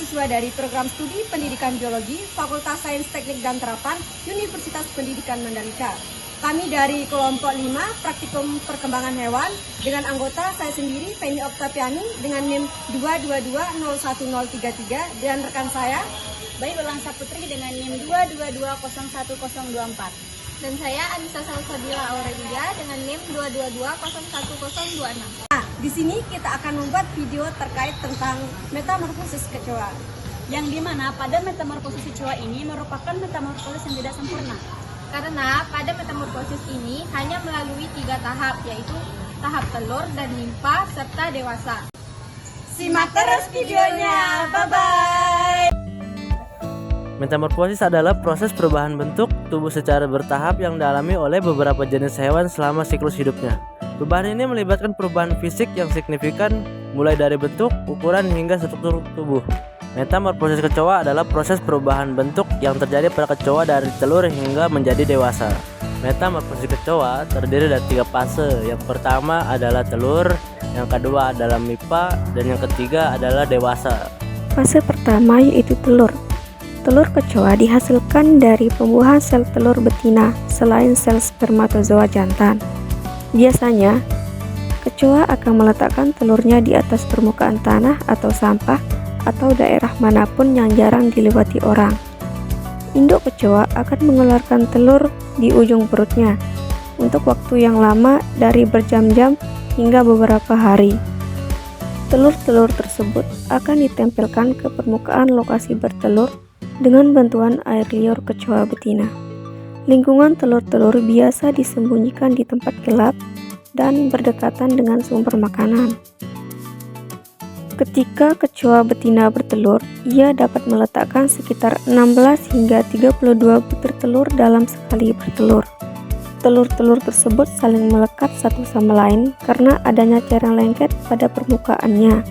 mahasiswa dari Program Studi Pendidikan Biologi, Fakultas Sains Teknik dan Terapan, Universitas Pendidikan Mandalika. Kami dari kelompok 5, Praktikum Perkembangan Hewan, dengan anggota saya sendiri, Feni Oktaviani, dengan NIM 222-01033, dan rekan saya, Bayi Berlangsa Putri dengan NIM 222-01024. Dan saya Anissa Salsabila Aurelia dengan NIM 222-01026. Nah, di sini kita akan membuat video terkait tentang metamorfosis kecoa. Yang dimana pada metamorfosis kecoa ini merupakan metamorfosis yang tidak sempurna. Karena pada metamorfosis ini hanya melalui 3 tahap, yaitu tahap telur dan nimpa serta dewasa. Simak terus videonya, bye-bye! Metamorfosis adalah proses perubahan bentuk tubuh secara bertahap yang dialami oleh beberapa jenis hewan selama siklus hidupnya. Perubahan ini melibatkan perubahan fisik yang signifikan mulai dari bentuk, ukuran, hingga struktur tubuh. Metamorfosis kecoa adalah proses perubahan bentuk yang terjadi pada kecoa dari telur hingga menjadi dewasa. Metamorfosis kecoa terdiri dari 3 fase. Yang pertama adalah telur, yang kedua adalah nipa, dan yang ketiga adalah dewasa. Fase pertama yaitu telur. Telur kecoa dihasilkan dari pembuahan sel telur betina selain sel spermatozoa jantan. Biasanya, kecoa akan meletakkan telurnya di atas permukaan tanah atau sampah atau daerah manapun yang jarang dilewati orang. Induk kecoa akan mengeluarkan telur di ujung perutnya untuk waktu yang lama dari berjam-jam hingga beberapa hari. Telur-telur tersebut akan ditempelkan ke permukaan lokasi bertelur dengan bantuan air liur kecoa betina. Lingkungan telur-telur biasa disembunyikan di tempat gelap dan berdekatan dengan sumber makanan. Ketika kecoa betina bertelur, ia dapat meletakkan sekitar 16 hingga 32 butir telur dalam sekali bertelur. Telur-telur tersebut saling melekat satu sama lain karena adanya cairan lengket pada permukaannya.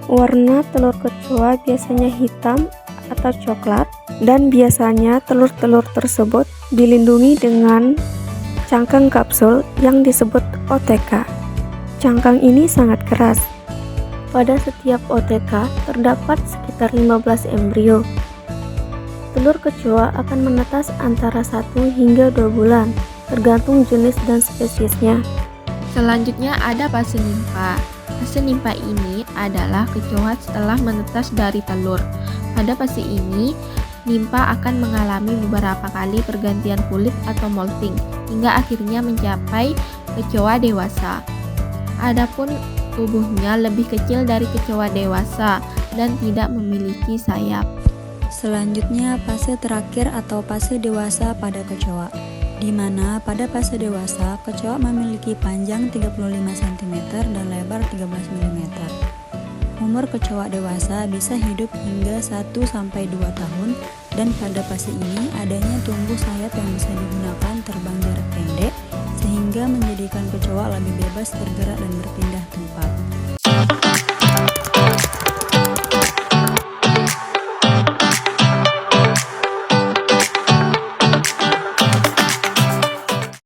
Warna telur kecoa biasanya hitam atau coklat, dan biasanya telur-telur tersebut dilindungi dengan cangkang kapsul yang disebut OTK. Cangkang ini sangat keras. Pada setiap OTK terdapat sekitar 15 embrio. Telur kecoa akan menetas antara 1 hingga 2 bulan, tergantung jenis dan spesiesnya. Selanjutnya ada fase nimpa. Fase nimpa ini adalah kecoa setelah menetas dari telur. Pada fase ini, nimpa akan mengalami beberapa kali pergantian kulit atau molting hingga akhirnya mencapai kecoa dewasa. Adapun tubuhnya lebih kecil dari kecoa dewasa dan tidak memiliki sayap. Selanjutnya fase terakhir atau fase dewasa pada kecoa, di mana pada fase dewasa kecoa memiliki panjang 35 cm dan lebar 13 mm. Umur kecoa dewasa bisa hidup hingga 1-2 tahun, dan pada fase ini adanya tumbuh sayap yang bisa digunakan terbang jarak pendek sehingga menjadikan kecoa lebih bebas bergerak dan berpindah tempat.